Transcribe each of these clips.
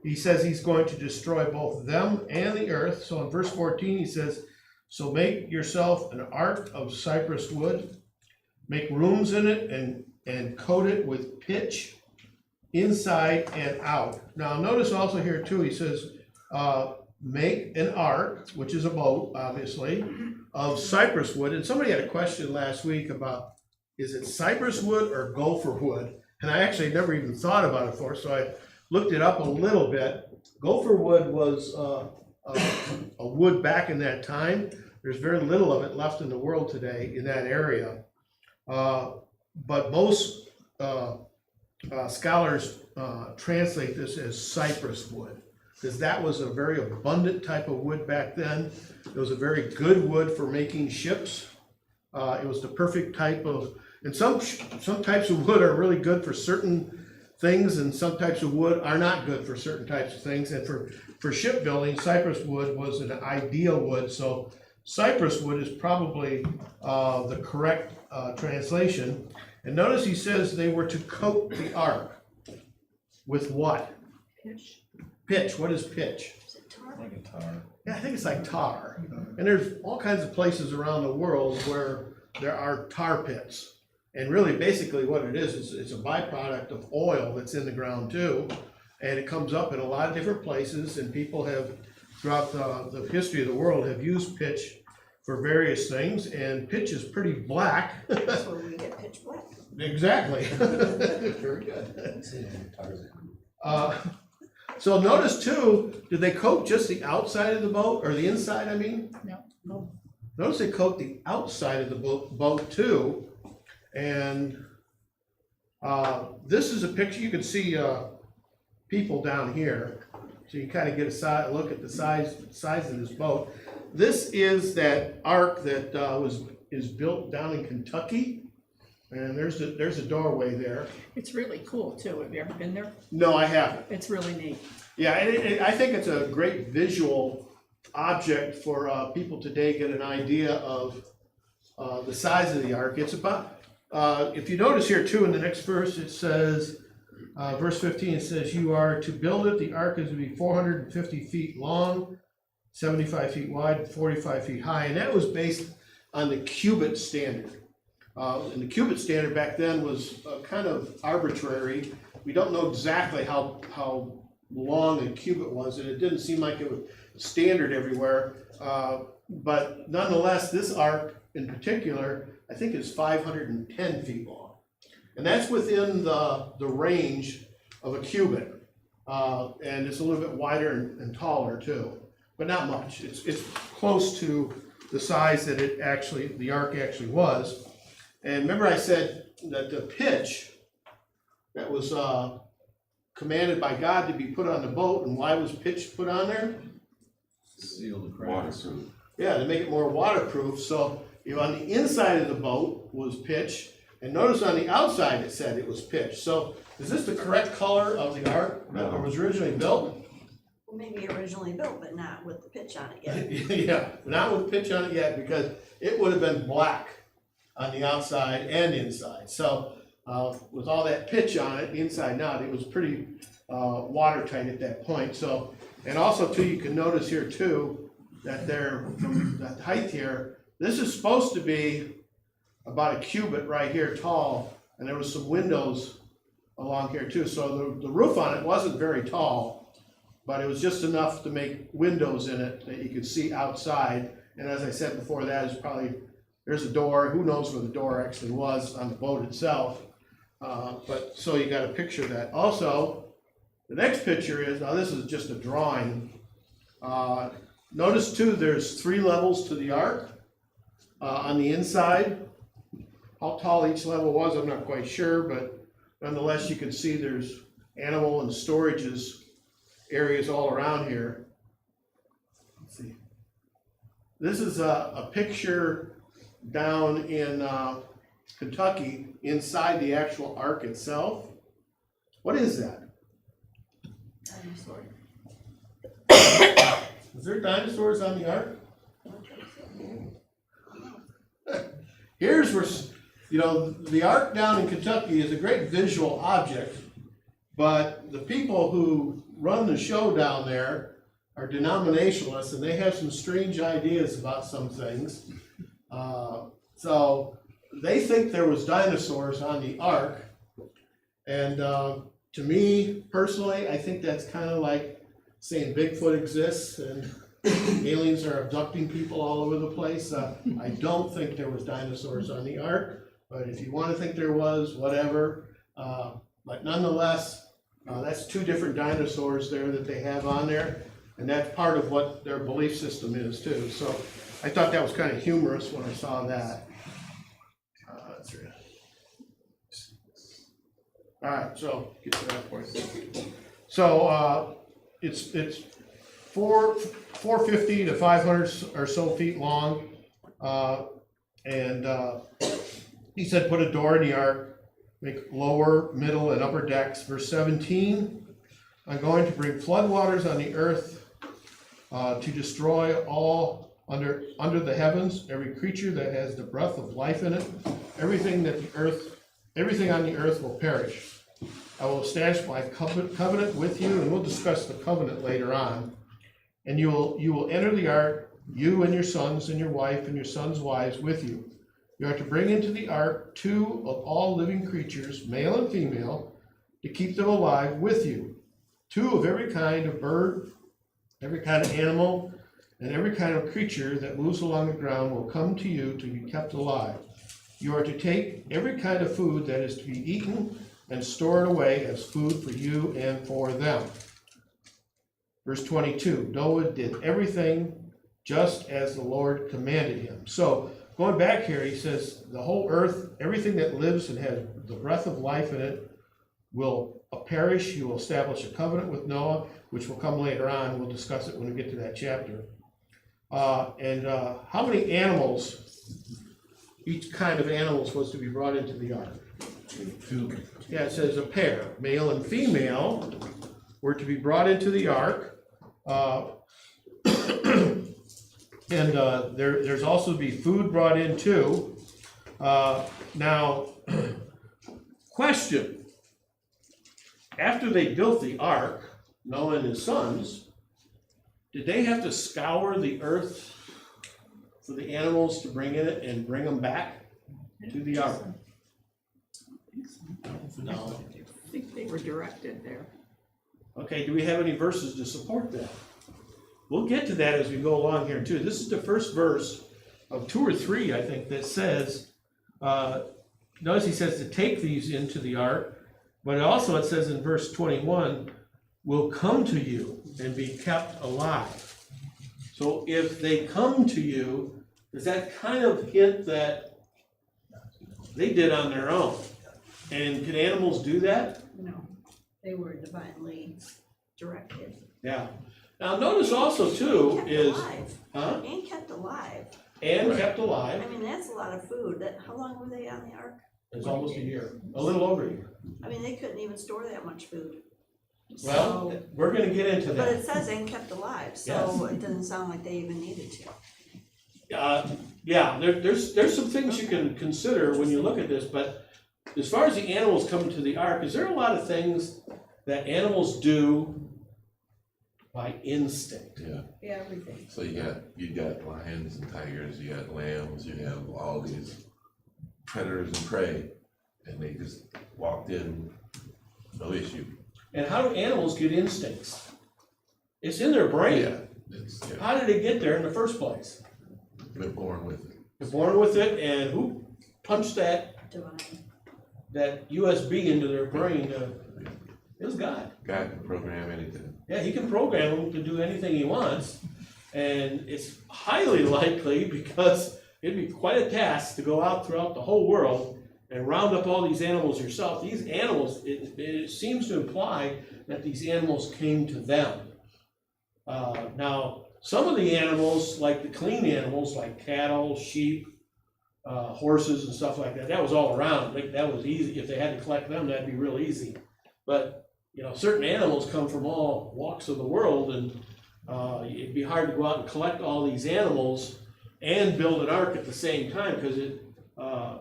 he says he's going to destroy both them and the earth. So in verse 14 he says, so make yourself an ark of cypress wood, make rooms in it and coat it with pitch inside and out. Now notice also here too, he says, make an ark, which is a boat, obviously, of cypress wood. And somebody had a question last week about, is it cypress wood or gopher wood? And I actually never even thought about it before, so I looked it up a little bit. Gopher wood was a wood back in that time. There's very little of it left in the world today in that area. But most scholars translate this as cypress wood, because that was a very abundant type of wood back then. It was a very good wood for making ships. It was the perfect type of, and some types of wood are really good for certain things, and some types of wood are not good for certain types of things. And for shipbuilding, cypress wood was an ideal wood. So cypress wood is probably the correct translation. And notice he says they were to coat the ark with what? Pitch. Pitch. What is pitch? Is it tar? Like a tar. Yeah, I think it's like tar. And there's all kinds of places around the world where there are tar pits. And really, basically what it is it's a byproduct of oil that's in the ground too. And it comes up in a lot of different places, and people have, throughout the history of the world, have used pitch for various things. And pitch is pretty black. That's where we get pitch black. Exactly. Very good. So notice too, did they coat just the outside of the boat, or the inside, I mean? No. Notice they coat the outside of the boat too. And this is a picture, you can see people down here. So you kind of get a look at the size of this boat. This is that ark that is built down in Kentucky. And there's a doorway there. It's really cool too. Have you ever been there? No, I haven't. It's really neat. Yeah, and I think it's a great visual object for people today get an idea of the size of the ark. It's about, if you notice here too in the next verse, it says, verse 15, it says, you are to build it. The ark is to be 450 feet long, 75 feet wide, 45 feet high. And that was based on the cubit standard. And the cubit standard back then was kind of arbitrary. We don't know exactly how long a cubit was, and it didn't seem like it was standard everywhere. But nonetheless, this ark in particular, I think is 510 feet long. And that's within the range of a cubit. And it's a little bit wider and taller too, but not much. It's close to the size that the ark actually was. And remember I said that the pitch that was commanded by God to be put on the boat, and why was pitch put on there? Seal the cracks. Yeah, to make it more waterproof. So on the inside of the boat was pitch, and notice on the outside it said it was pitch. So is this the correct color of the ark that was originally built? Well, maybe originally built, but not with the pitch on it yet. Yeah, not with pitch on it yet, because it would have been black on the outside and inside. So with all that pitch on it, inside and out, it was pretty watertight at that point. So, and also too, you can notice here too, that from the height here, this is supposed to be about a cubit right here tall, and there was some windows along here too. So the roof on it wasn't very tall, but it was just enough to make windows in it that you could see outside. And as I said before, that is probably, there's a door. Who knows where the door actually was on the boat itself. But so you got a picture of that. Also, the next picture is, now this is just a drawing. Notice too, there's 3 levels to the ark on the inside. How tall each level was, I'm not quite sure, but nonetheless, you can see there's animal and storages areas all around here. Let's see. This is a picture down in Kentucky inside the actual ark itself. What is that? Dinosaur. Is there dinosaurs on the ark? Here's where, the ark down in Kentucky is a great visual object, But the people who run the show down there are denominationalists, and they have some strange ideas about some things. So they think there was dinosaurs on the ark, and to me personally, I think that's kind of like saying Bigfoot exists and aliens are abducting people all over the place. I don't think there was dinosaurs on the ark, but if you want to think there was, whatever. But nonetheless, that's two different dinosaurs there that they have on there, and that's part of what their belief system is too. So I thought that was kind of humorous when I saw that. That's right. All right, so get to that point. So it's 450 to 500 or so feet long, and he said put a door in the ark, make lower, middle, and upper decks. Verse 17, I'm going to bring floodwaters on the earth to destroy all under the heavens, every creature that has the breath of life in it, everything on the earth will perish. I will establish my covenant with you, and we'll discuss the covenant later on. And you will enter the ark, you and your sons and your wife and your sons' wives with you. You are to bring into the ark 2 of all living creatures, male and female, to keep them alive with you. 2 of every kind of bird, every kind of animal, and every kind of creature that moves along the ground will come to you to be kept alive. You are to take every kind of food that is to be eaten and store it away as food for you and for them. Verse 22, Noah did everything just as the Lord commanded him. So going back here, he says the whole earth, everything that lives and has the breath of life in it will perish. You will establish a covenant with Noah, which will come later on. We'll discuss it when we get to that chapter. How many animals, each kind of animals was to be brought into the ark? 2. Yeah, it says a pair, male and female, were to be brought into the ark. There's also to be food brought in too. Now, question. After they built the ark, Noah and his sons, did they have to scour the earth for the animals to bring in it and bring them back to the ark? No. I think they were directed there. Okay, do we have any verses to support that? We'll get to that as we go along here too. This is the first verse of 2 or 3, I think, that says, notice he says to take these into the ark, but also it says in verse 21, will come to you and be kept alive. So if they come to you, does that kind of hint that they did on their own? And can animals do that? No, they were divinely directed. Yeah. Now notice also too Kept is, alive. huh? And kept alive. And Right. kept alive. I mean, that's a lot of food. How long were they on the ark? It's almost a year, a little over a year. I mean, they couldn't even store that much food. Well, So- we're gonna get into But that. it says and kept alive, so Yes. it doesn't sound like they even needed to. Yeah, there's some things you can consider when you look at this, but as far as the animals coming to the ark, is there a lot of things that animals do by instinct? Yeah. Yeah, everything. So you got lions and tigers, you got lambs, you have all these predators and prey, and they just walked in, no issue. And how do animals get instincts? It's in their brain. Yeah. How did it get there in the first place? Been born with it. They're born with it, and who punched that Divine. USB into their brain? It was God. God can program anything. Yeah, he can program them to do anything he wants, and it's highly likely, because it'd be quite a task to go out throughout the whole world and round up all these animals yourself. These animals, it seems to imply that these animals came to them. Now, some of the animals, like the clean animals, like cattle, sheep, horses and stuff like that, that was all around. Like, that was easy. If they had to collect them, that'd be real easy. But, you know, certain animals come from all walks of the world, and it'd be hard to go out and collect all these animals and build an ark at the same time, because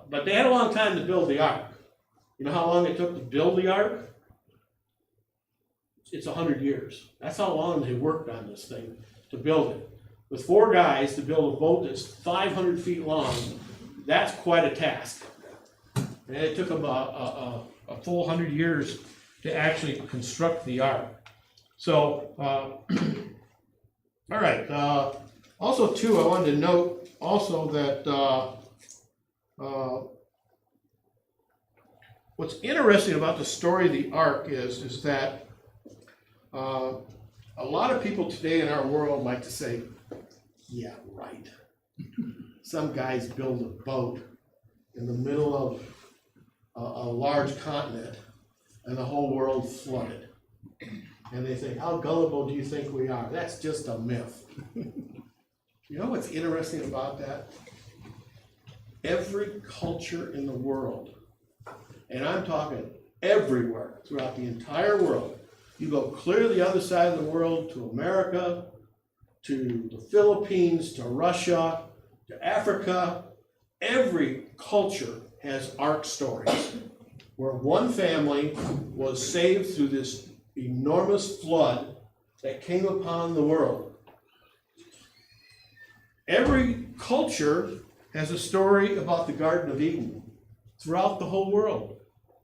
but they had a long time to build the ark. You know how long it took to build the ark? it's 100 years. That's how long they worked on this thing to build it. With 4 guys to build a boat that's 500 feet long, that's quite a task. And it took them a full 100 years to actually construct the ark. So, all right. Also, too, I wanted to note also that what's interesting about the story of the ark is that a lot of people today in our world like to say, yeah, right. Some guys build a boat in the middle of a large continent and the whole world flooded. And they think, how gullible do you think we are? That's just a myth. You know what's interesting about that? Every culture in the world, and I'm talking everywhere throughout the entire world, you go clear to the other side of the world, to America, to the Philippines, to Russia, to Africa, every culture has ark stories where one family was saved through this enormous flood that came upon the world. Every culture has a story about the Garden of Eden throughout the whole world,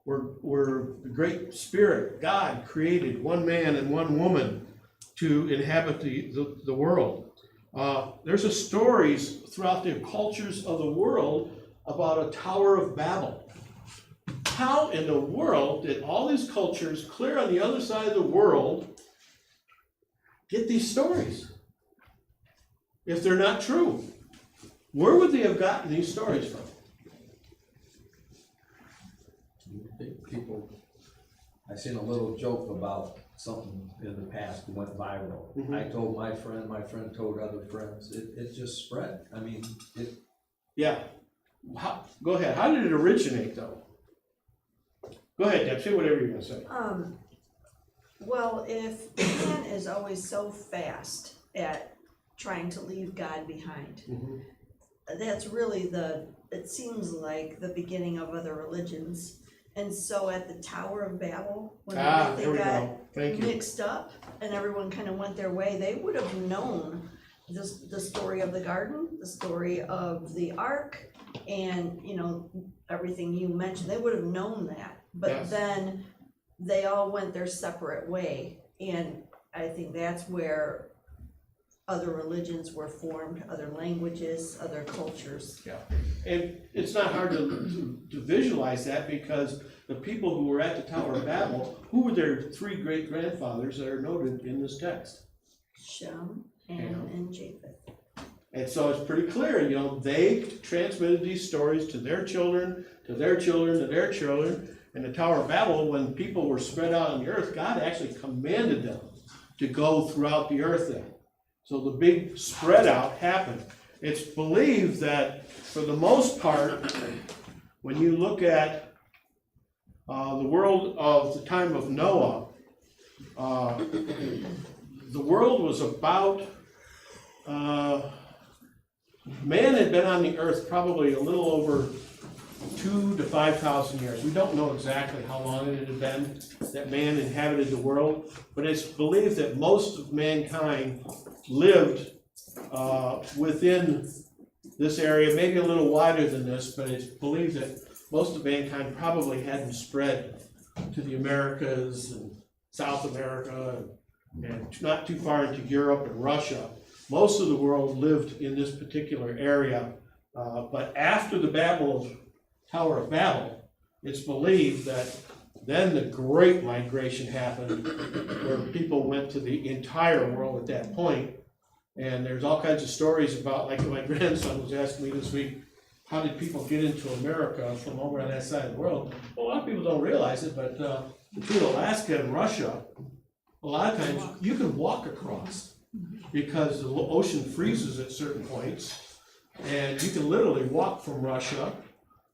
where the Great Spirit, God, created one man and one woman to inhabit the world. There's stories throughout the cultures of the world about a Tower of Babel. How in the world did all these cultures clear on the other side of the world get these stories? If they're not true, where would they have gotten these stories from? People, I seen a little joke about something in the past that went viral. Mhm. I told my friend told other friends. It just spread. I mean, Yeah. Go ahead. How did it originate, though? Go ahead, Deb. Say whatever you're going to say. Well, if man is always so fast at trying to leave God behind, Mhm. that's really it seems like the beginning of other religions. And so at the Tower of Babel, when There everything we got go. Thank you. mixed up and everyone kind of went their way, they would have known the story of the garden, the story of the ark, and, you know, everything you mentioned. They would have known that. But Yes. then they all went their separate way. And I think that's where other religions were formed, other languages, other cultures. Yeah. And it's not hard to visualize that, because the people who were at the Tower of Babel, who were their 3 great-grandfathers that are noted in this text? Shem, Ham, and Japheth. And so it's pretty clear, you know, they transmitted these stories to their children, to their children, to their children. And the Tower of Babel, when people were spread out on the earth, God actually commanded them to go throughout the earth then. So the big spread out happened. It's believed that for the most part, when you look at the world of the time of Noah, the world was about, man had been on the earth probably a little over 2,000 to 5,000 years. We don't know exactly how long it had been that man inhabited the world, but it's believed that most of mankind lived within this area, maybe a little wider than this, but it's believed that most of mankind probably hadn't spread to the Americas and South America and not too far into Europe and Russia. Most of the world lived in this particular area, but after the Tower of Babel, it's believed that then the Great Migration happened, where people went to the entire world at that point. And there's all kinds of stories about, like my grandson was asking me this week, how did people get into America from over on that side of the world? Well, a lot of people don't realize it, but between Alaska and Russia, a lot of times you can walk across, because the ocean freezes at certain points, and you can literally walk from Russia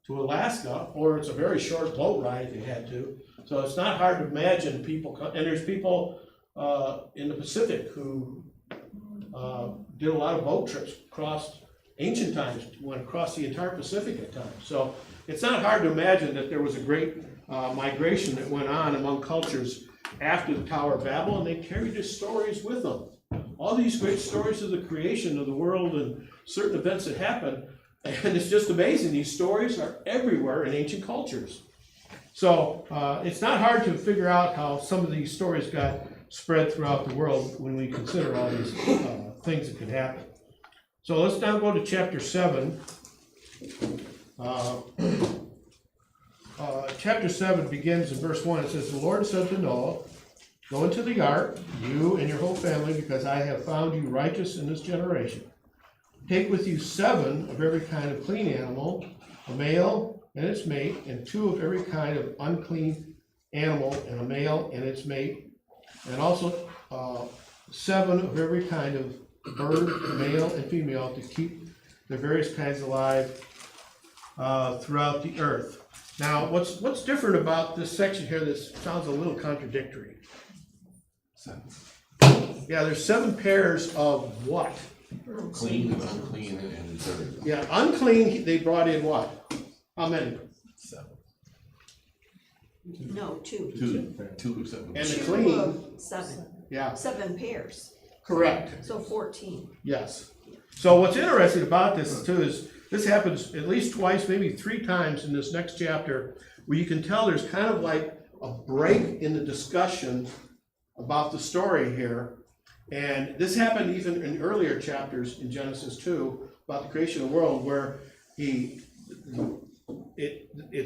to Alaska, or it's a very short boat ride if you had to. So it's not hard to imagine people, and there's people in the Pacific who did a lot of boat trips across ancient times, went across the entire Pacific at times. So it's not hard to imagine that there was a great migration that went on among cultures after the Tower of Babel, and they carried the stories with them. All these great stories of the creation of the world and certain events that happened, and it's just amazing. These stories are everywhere in ancient cultures. So it's not hard to figure out how some of these stories got spread throughout the world when we consider all these things that could happen. So let's now go to chapter 7. Chapter 7 begins in verse 1. It says, "The Lord said to Noah, go into the ark, you and your whole family, because I have found you righteous in this generation. Take with you 7 of every kind of clean animal, a male and its mate, and 2 of every kind of unclean animal, and a male and its mate, and also 7 of every kind of bird, male and female, to keep their various kinds alive throughout the earth." Now, what's different about this section here that sounds a little contradictory? 7. Yeah, there's 7 pairs of what? Clean and unclean and dirt. Yeah, unclean, they brought in what? How many? 7. No, 2. 2 of 7. And the 2 clean, of 7. yeah, 7 pairs, correct, so 14. yes. So what's interesting about this too is this happens at least twice, maybe 3 times in this next chapter, where you can tell there's kind of like a break in the discussion about the story here. And this happened even in earlier chapters in Genesis 2 about the creation of the world, where it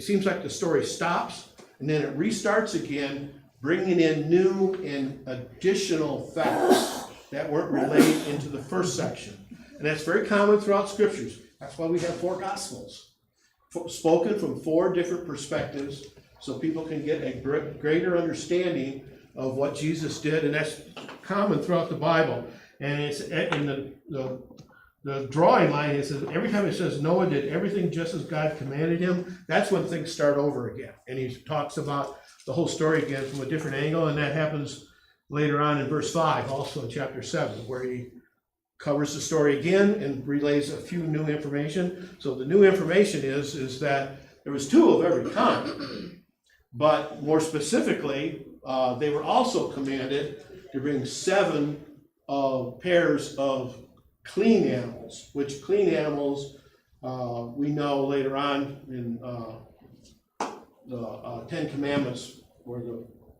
seems like the story stops and then it restarts again, bringing in new and additional facts that weren't relayed into the first section. And that's very common throughout scriptures. That's why we have 4 gospels, spoken from 4 different perspectives, so people can get a greater understanding of what Jesus did, and that's common throughout the Bible. And it's in the drawing line, it says, every time it says Noah did everything just as God commanded him, that's when things start over again. And he talks about the whole story again from a different angle, and that happens later on in verse 5, also in chapter 7, where he covers the story again and relays a few new information. So the new information is that there was 2 of every kind, but more specifically, they were also commanded to bring 7 pairs of clean animals, which clean animals we know later on in the 10 Commandments, where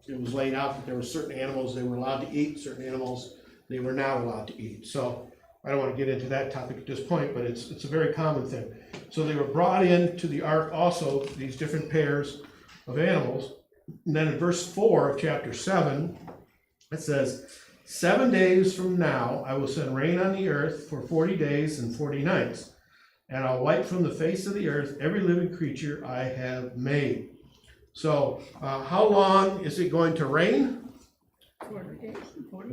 it was laid out that there were certain animals they were allowed to eat, certain animals they were not allowed to eat. So I don't want to get into that topic at this point, but it's a very common thing. So they were brought into the ark also, these different pairs of animals. And then in verse 4 of chapter 7, it says, 7 days from now I will send rain on the earth for 40 days and 40 nights, and I'll wipe from the face of the earth every living creature I have made. So how long is it going to rain? 40 days and 40.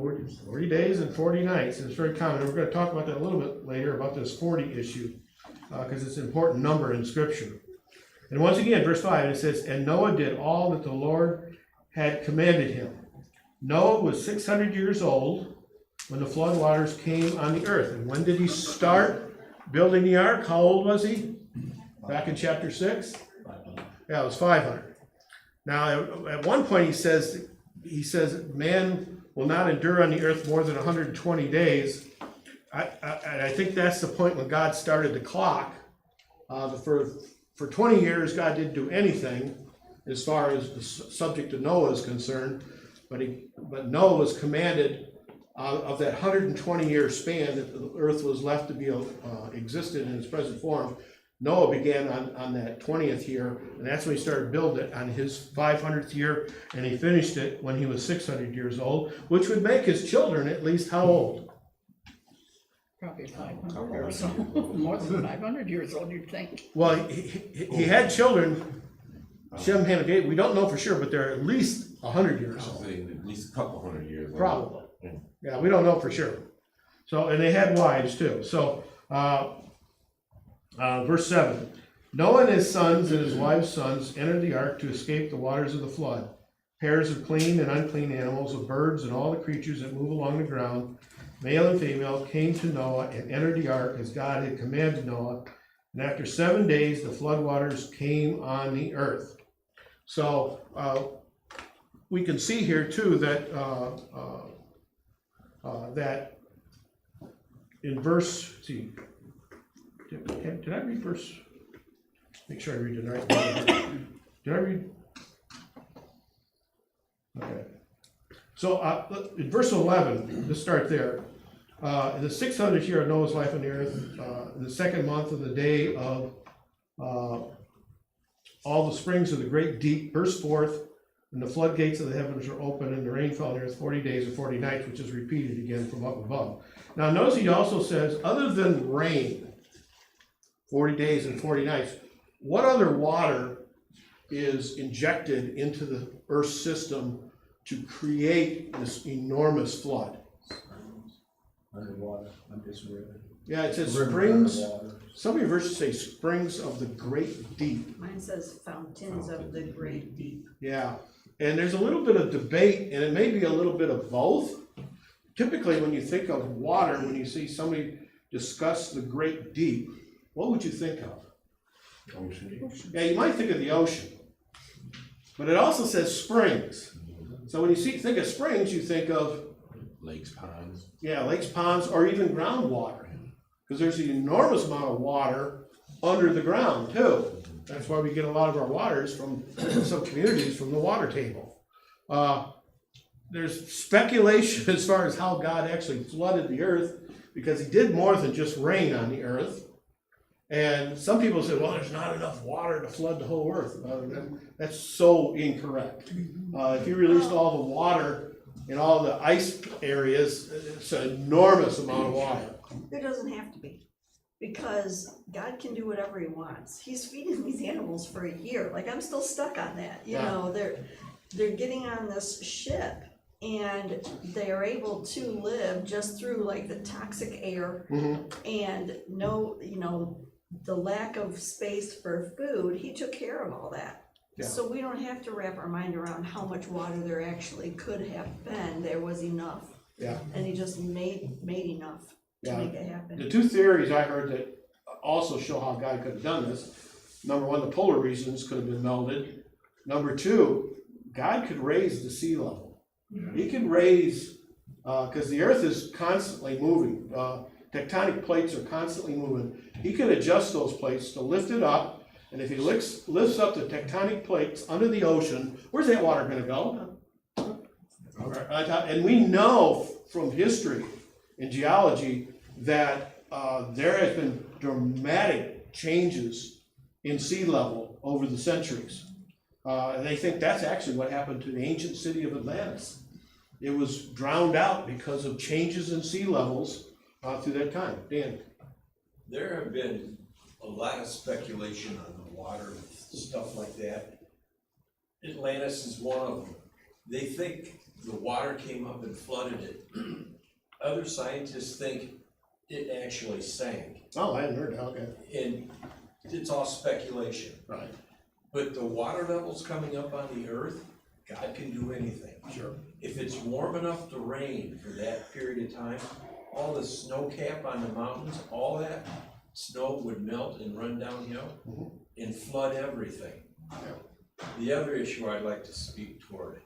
40 days and 40 nights. And it's very common. And we're going to talk about that a little bit later, about this 40 issue, because it's an important number in Scripture. And once again, verse 5, it says, "And Noah did all that the Lord had commanded him." Noah was 600 years old when the flood waters came on the earth. And when did he start building the ark? How old was he? Back in chapter 6? Yeah, it was 500. Now, at one point he says, man will not endure on the earth more than 120 days. I think that's the point when God started the clock. For 20 years, God didn't do anything as far as the subject of Noah is concerned, but Noah was commanded of that 120-year span that the earth was left to be existed in its present form. Noah began on that 20th year, and that's when he started building it on his 500th year, and he finished it when he was 600 years old, which would make his children at least how old? Probably 500 or so, more than 500 years old, you'd think. Well, he had children, Shem, Ham, and Japheth. We don't know for sure, but they're at least 100 years I'll old. say at least a couple 100 years. Probably. Yeah. Yeah, we don't know for sure. So, and they had wives too. So, verse 7, Noah and his sons and his wives' sons entered the ark to escape the waters of the flood. Pairs of clean and unclean animals, of birds and all the creatures that move along the ground, male and female, came to Noah and entered the ark as God had commanded Noah. And after 7 days, the flood waters came on the earth. So, we can see here too that, that in verse, let's see, did I read verse? Make sure I read it right. Did I read? Okay. So, in verse 11, let's start there. In the 600th year of Noah's life on the earth, in the second month of the day of all the springs of the great deep burst forth, and the floodgates of the heavens were open, and the rain fell on the earth 40 days and 40 nights, which is repeated again from up above. Now, notice he also says, other than rain, 40 days and 40 nights, what other water is injected into the earth's system to create this enormous flood? Underwater, I'm just reading. Yeah, it says River springs, underwater. some of your verses say springs of the great deep. Mine says fountains of the great deep. Yeah, and there's a little bit of debate, and it may be a little bit of both. Typically, when you think of water, when you see somebody discuss the great deep, what would you think of? Ocean. Yeah, you might think of the ocean, but it also says springs. So when you think of springs, you think of, Lakes, ponds. yeah, lakes, ponds, or even groundwater. Because there's an enormous amount of water under the ground too. That's why we get a lot of our waters from some communities from the water table. There's speculation as far as how God actually flooded the earth, because he did more than just rain on the earth. And some people say, well, there's not enough water to flood the whole earth. That's so incorrect. If you released all the water in all the ice areas, it's an enormous amount of water. There doesn't have to be, because God can do whatever he wants. He's feeding these animals for a year. Like, I'm still stuck on that. You know, they're getting on this ship, and they are able to live just through like the toxic air and the lack of space for food. He took care of all that. Yeah. So we don't have to wrap our mind around how much water there actually could have been. There was enough. Yeah. And he just made enough to Yeah. make it happen. The two theories I heard that also show how God could have done this: number one, the polar regions could have been melted. Number two, God could raise the sea level. He can raise, because the earth is constantly moving. Tectonic plates are constantly moving. He could adjust those plates to lift it up, and if he lifts up the tectonic plates under the ocean, where's that water going to go? And we know from history and geology that there has been dramatic changes in sea level over the centuries. And they think that's actually what happened to the ancient city of Atlantis. It was drowned out because of changes in sea levels through that time. Dan? There have been a lot of speculation on the water, stuff like that. Atlantis is one of them. They think the water came up and flooded it. Other scientists think it actually sank, Oh, I hadn't heard that. Okay. and it's all speculation. Right. But the water levels coming up on the earth, God can do anything. Sure. If it's warm enough to rain for that period of time, all the snow cap on the mountains, all that snow would melt and run downhill and flood everything. The other issue I'd like to speak toward,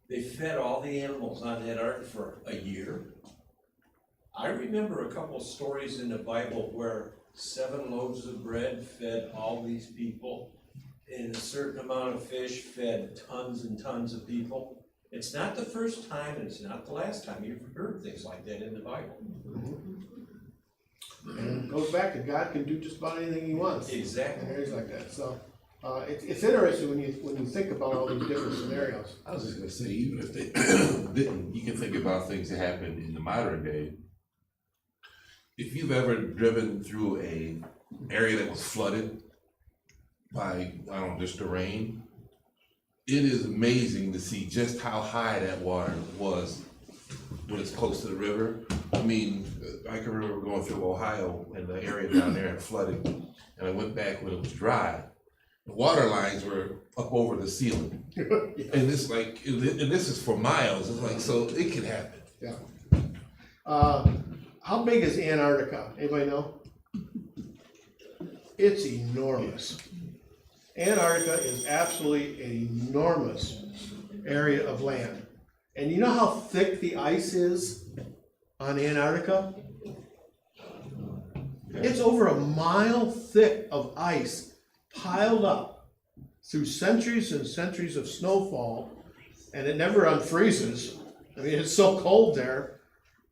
they fed all the animals on that ark for a year. I remember a couple stories in the Bible where 7 loaves of bread fed all these people, and a certain amount of fish fed tons and tons of people. It's not the first time, and it's not the last time you've heard things like that in the Bible. And it goes back to God can do just about anything he wants. Exactly. In areas like that. So it's interesting when you think about all these different scenarios. I was just gonna say, even if they didn't, you can think about things that happened in the modern day. If you've ever driven through a area that was flooded by, I don't know, just the rain, it is amazing to see just how high that water was when it's close to the river. I mean, I can remember going through Ohio and the area down there had flooded, and I went back when it was dry. The water lines were up over the ceiling. And it's like, and this is for miles, it's like, so it can happen. Yeah. How big is Antarctica? Anybody know? It's enormous. Antarctica is absolutely enormous. area of land. And you know how thick the ice is on Antarctica? It's over 1 mile thick of ice piled up through centuries and centuries of snowfall, and it never unfreezes. I mean, it's so cold there,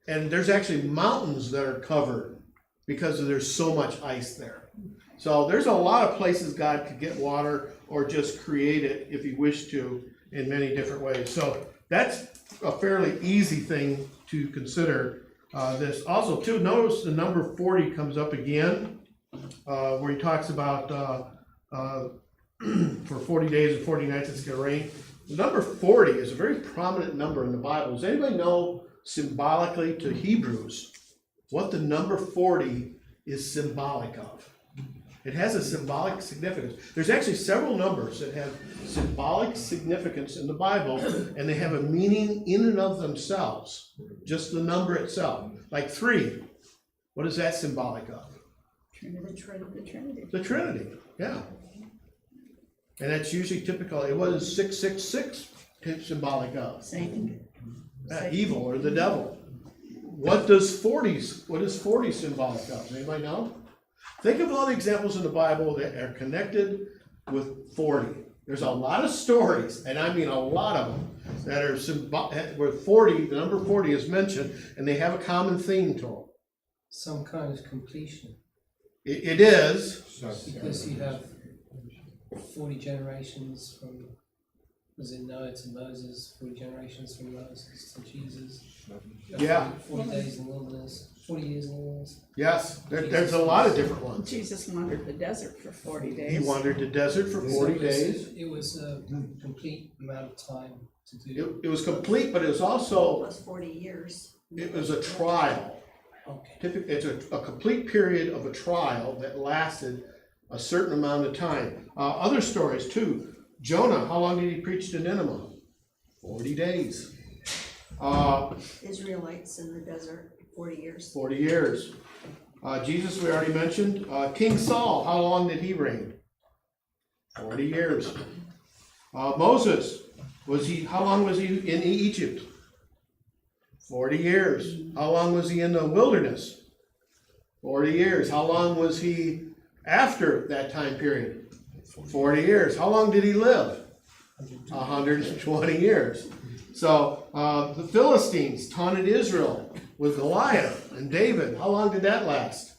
and there's actually mountains that are covered because there's so much ice there. So there's a lot of places God could get water or just create it if he wished to in many different ways. So that's a fairly easy thing to consider. This also too, notice the number 40 comes up again, where he talks about for 40 days and 40 nights it's going to rain. The number 40 is a very prominent number in the Bible. Does anybody know symbolically to Hebrews what the number 40 is symbolic of? It has a symbolic significance. There's actually several numbers that have symbolic significance in the Bible, and they have a meaning in and of themselves, just the number itself. Like 3, what is that symbolic of? Trinity. The Trinity, yeah. And that's usually typical. What is 666 symbolic of? Satan. Evil or the devil. What is 40 symbolic of? Does anybody know? Think of all the examples in the Bible that are connected with 40. There's a lot of stories, and I mean a lot of them, that are where 40, the number 40 is mentioned, and they have a common theme to them. Some kind of completion, It is. because you have 40 generations from, was it Noah to Moses, 40 generations from Moses to Jesus. Yeah. 40 days in the wilderness, 40 years in the wilderness. Yes, there's a lot of different ones. Jesus wandered the desert for 40 days. He wandered the desert for 40 days. It was a complete amount of time to do. It was complete, but it was also, Plus 40 years. it was a trial. Okay. Typically, it's a complete period of a trial that lasted a certain amount of time. Other stories too. Jonah, how long did he preach to Nineveh? 40 days. Israelites in the desert, 40 years. 40 years. Jesus, we already mentioned. King Saul, how long did he reign? 40 years. Moses, how long was he in Egypt? 40 years. How long was he in the wilderness? 40 years. How long was he after that time period? 40 years. How long did he live? 120 years. So the Philistines taunted Israel with Goliath and David. How long did that last?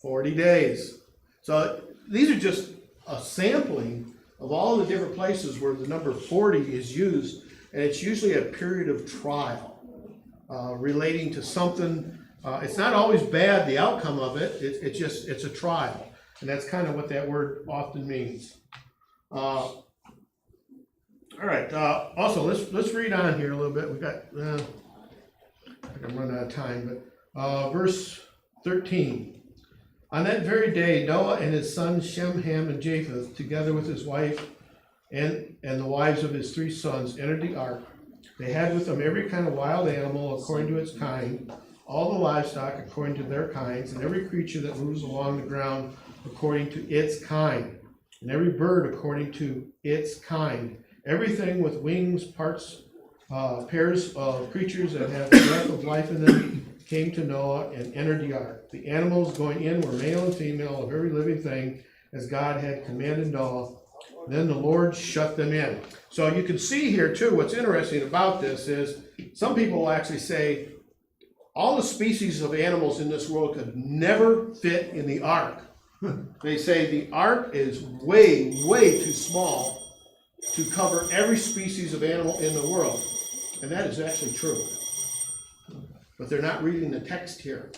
40 days. So these are just a sampling of all the different places where the number 40 is used, and it's usually a period of trial relating to something. It's not always bad, the outcome of it. It's a trial, and that's kind of what that word often means. All right. Also, let's read on here a little bit. We got. I'm running out of time, but verse 13. On that very day, Noah and his sons Shem, Ham, and Japheth, together with his wife and the wives of his 3 sons, entered the ark. They had with them every kind of wild animal according to its kind, all the livestock according to their kinds, and every creature that moves along the ground according to its kind, and every bird according to its kind. Everything with wings, pairs of creatures that have the breath of life in them came to Noah and entered the ark. The animals going in were male and female of every living thing, as God had commanded Noah. Then the Lord shut them in. So you can see here too, what's interesting about this is some people will actually say all the species of animals in this world could never fit in the ark. They say the ark is way, way too small to cover every species of animal in the world. And that is actually true. But they're not reading the text here.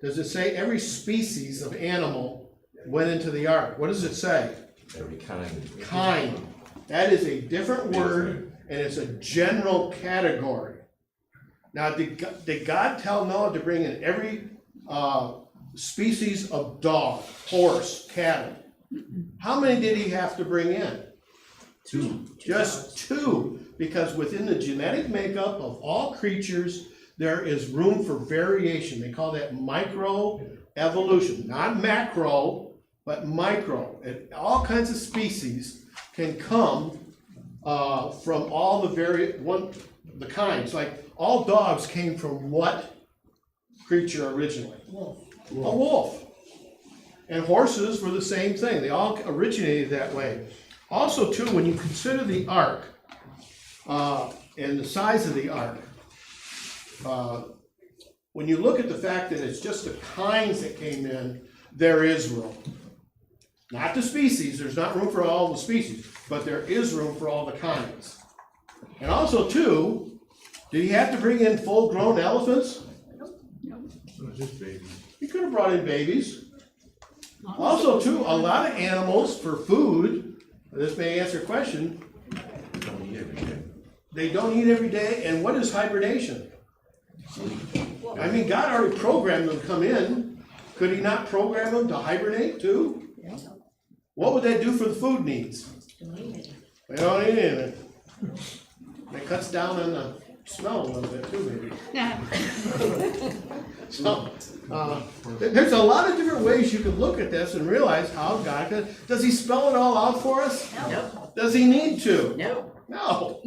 Does it say every species of animal went into the ark? What does it say? Every kind. Kind. That is a different word, and it's a general category. Now, did God tell Noah to bring in every species of dog, horse, cattle? How many did he have to bring in? 2. Just 2, because within the genetic makeup of all creatures, there is room for variation. They call that microevolution, not macro, but micro. And all kinds of species can come from all the kinds, like all dogs came from what creature originally? A wolf. And horses were the same thing, they all originated that way. Also too, when you consider the ark, and the size of the ark, when you look at the fact that it's just the kinds that came in, there is room. Not the species, there's not room for all the species, but there is room for all the kinds. And also too, did he have to bring in full-grown elephants? He could have brought in babies. Also too, a lot of animals for food, this may answer a question, Don't eat every day. they don't eat every day, and what is hibernation? I mean, God already programmed them to come in, could he not program them to hibernate too? What would that do for the food needs? They don't eat anything. It cuts down on the smell a little bit too, maybe. So, there's a lot of different ways you can look at this and realize how God does he spell it all out for us? No. Does he need to? No. No.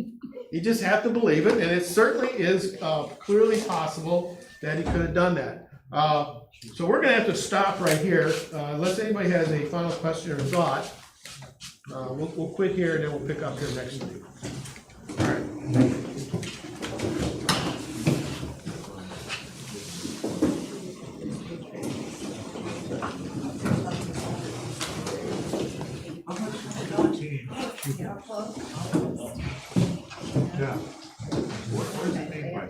You just have to believe it, and it certainly is clearly possible that he could have done that. So we're gonna have to stop right here, unless anybody has a final question or thought. We'll quit here and then we'll pick up here next week. All right. Yeah, well,